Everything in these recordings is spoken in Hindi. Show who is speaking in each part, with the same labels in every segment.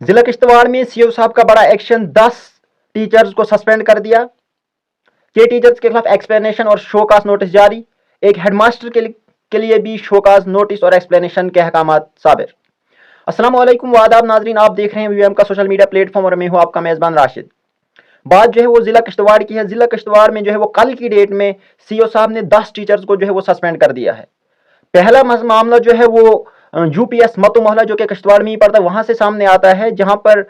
Speaker 1: जिला किश्तवाड़ में सीओ साहब का बड़ा एक्शन, 10 टीचर्स को सस्पेंड कर दिया। के टीचर्स के खिलाफ एक्सप्लेनेशन और शोकाज नोटिस जारी। एक हेडमास्टर के लिए भी शोकाज नोटिस और एक्सप्लेनेशन के अहकामात साबिर। अस्सलाम वालेकुम वादाब नाजरीन, आप देख रहे हैं वीएम का सोशल मीडिया प्लेटफॉर्म और मैं हूं आपका मेज़बान राशिद। बात जो है वो जिला किश्तवाड़ की है। जिला किश्तवाड़ में जो है वो कल की डेट में सीओ साहब ने 10 टीचर्स को जो है वो सस्पेंड कर दिया है। पहला मामला जो है वो यूपीएस मतु मोहल्ला जो कि किश्तवाड़ में ही पड़ता है वहां से सामने आता है, जहां पर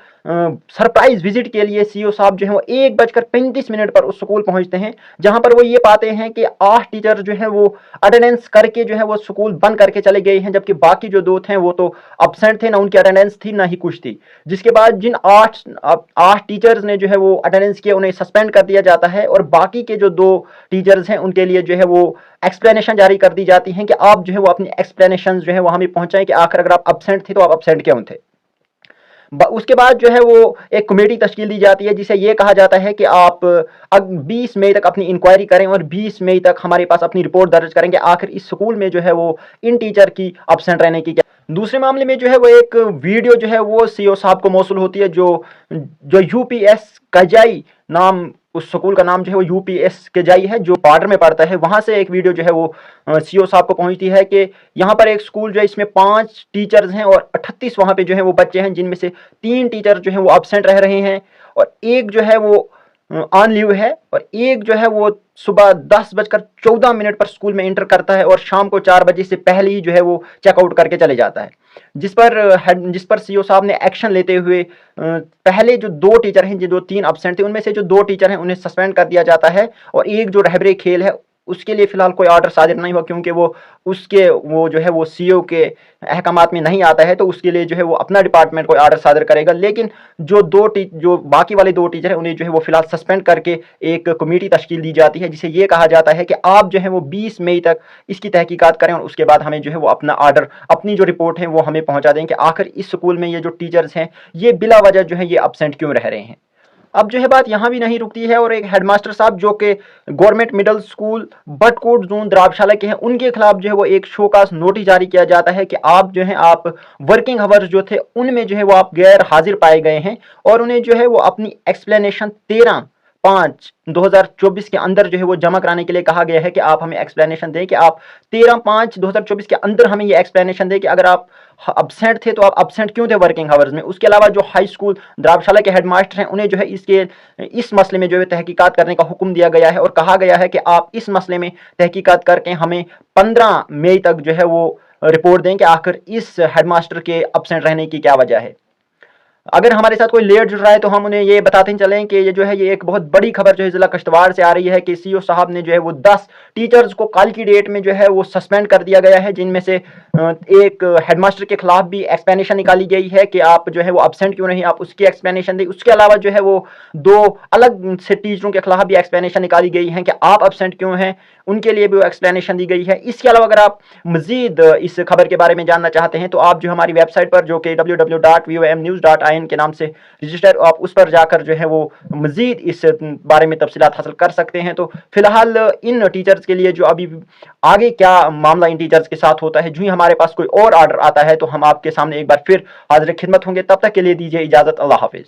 Speaker 1: सरप्राइज विजिट के लिए सीओ साहब जो है वो 1:35 पर उस स्कूल पहुंचते हैं, जहां पर वो ये पाते हैं कि 8 टीचर जो है वो अटेंडेंस करके जो है वो स्कूल बंद करके चले गए हैं, जबकि बाकी जो 2 थे वो तो अब्सेंट थे, ना उनकी अटेंडेंस थी ना ही कुछ थी। जिसके बाद जिन 8 टीचर्स ने जो है वो अटेंडेंस किया उन्हें सस्पेंड कर दिया जाता है, और बाकी के जो 2 टीचर्स हैं उनके लिए जो है वो एक्सप्लेनेशन जारी कर दी जाती है कि आप जो है वो अपनी एक्सप्लेनेशन जो है वो हमें पहुंचाएं कि आखिर अगर आप अब्सेंट थे तो आप अब्सेंट क्यों थे। उसके बाद जो है वो एक कमेटी तश्कील दी जाती है, जिसे ये कहा जाता है कि आप 20 मई तक अपनी इंक्वायरी करें और 20 मई तक हमारे पास अपनी रिपोर्ट दर्ज करेंगे आखिर इस स्कूल में जो है वो इन टीचर की अब्सेंट रहने की क्या। दूसरे मामले में जो है वो एक वीडियो जो है वो सीओ साहब को मौसूल होती है, जो यूपीएस कजाई नाम, उस स्कूल का नाम जो है वो यूपीएस कजाई है जो बॉर्डर में पड़ता है। वहां से एक वीडियो जो है वो सीओ साहब को पहुंचती है कि यहाँ पर एक स्कूल जो है इसमें 5 टीचर्स हैं और 38 वहां पे जो है वो बच्चे हैं, जिनमें से 3 टीचर जो है वो अब्सेंट रह रहे हैं और एक जो है वो ऑन लीव है, और एक जो है वो सुबह 10:14 पर स्कूल में एंटर करता है और शाम को 4 बजे से पहले ही जो है वो चेकआउट करके चले जाता है। जिस पर सीओ साहब ने एक्शन लेते हुए पहले जो 2 टीचर हैं, जो 3 अब्सेंट थे, उनमें से जो 2 टीचर हैं उन्हें सस्पेंड कर दिया जाता है, और एक जो रहबरे खेल है उसके लिए फिलहाल कोई ऑर्डर सादिर नहीं हुआ, क्योंकि वो जो है वो सीओ के अहकामात में नहीं आता है, तो उसके लिए जो है वो अपना डिपार्टमेंट कोई ऑर्डर सादर करेगा। लेकिन जो बाकी वाले 2 टीचर हैं उन्हें जो है वो फिलहाल सस्पेंड करके एक कमेटी तश्कील दी जाती है, जिसे ये कहा जाता है कि आप जो है वो 20 मई तक इसकी तहकीकात करें और उसके बाद हमें जो है वो अपना ऑर्डर, अपनी जो रिपोर्ट है वो हमें पहुंचा दें कि आखिर इस स्कूल में ये जो टीचर्स हैं ये बिला वजह जो है ये अब्सेंट क्यों रह रहे हैं। अब जो है बात यहाँ भी नहीं रुकती है, और एक हेडमास्टर साहब जो कि गवर्नमेंट मिडिल स्कूल बटकोट जोन द्राबशाला के हैं, उनके खिलाफ जो है वो एक शोकास नोटिस जारी किया जाता है कि आप जो है आप वर्किंग आवर्स जो थे उनमें जो है वो आप गैर हाजिर पाए गए हैं, और उन्हें जो है वो अपनी एक्सप्लेनेशन 13/5/2024 के अंदर जो है वो जमा कराने के लिए कहा गया है कि आप हमें एक्सप्लेनेशन दें कि आप 13/5/2024 के अंदर हमें ये एक्सप्लेनेशन दें कि अगर आप अब्सेंट थे तो आप अब्सेंट क्यों थे वर्किंग आवर्स में। उसके अलावा जो हाई स्कूल द्राबशाला के हेडमास्टर हैं उन्हें जो है इस मसले में जो है तहकीकात करने का हुक्म दिया गया है, और कहा गया है कि आप इस मसले में तहकीकात करके हमें 15 मई तक जो है वो रिपोर्ट दें कि आखिर इस हेडमास्टर के अब्सेंट रहने की क्या वजह है। अगर हमारे साथ कोई लेट जुड़ रहा है तो हम उन्हें ये बताते चलें कि ये जो है ये एक बहुत बड़ी खबर जो है जिला किश्तवाड़ से आ रही है कि सीओ साहब ने जो है वो 10 टीचर्स को कल की डेट में जो है वो सस्पेंड कर दिया गया है, जिनमें से एक हेडमास्टर के खिलाफ भी एक्सप्लेनेशन निकाली गई है कि आप जो है वो अब्सेंट क्यों नहीं, आप उसकी एक्सप्लेनेशन दें। उसके अलावा जो है वो 2 अलग से टीचरों के खिलाफ भी एक्सप्लेनेशन निकाली गई है कि आप अब्सेंट क्यों हैं, उनके लिए भी वो एक्सप्लेनेशन दी गई है। इसके अलावा अगर आप मजीद इस खबर के बारे में जानना चाहते हैं तो आप जो हमारी वेबसाइट पर जो कि www.vomnews.in के नाम से रजिस्टर, आप उस पर जाकर जो है वो मजीद इस बारे में तफसीलात हासिल कर सकते हैं। तो फिलहाल इन टीचर्स के लिए जो अभी आगे क्या मामला इन टीचर्स के साथ होता है, जो ही हमारे पास कोई और ऑर्डर आता है तो हम आपके सामने एक बार फिर हाजिर खिदमत होंगे। तब तक के लिए दीजिए इजाजत। अल्लाह हाफिज।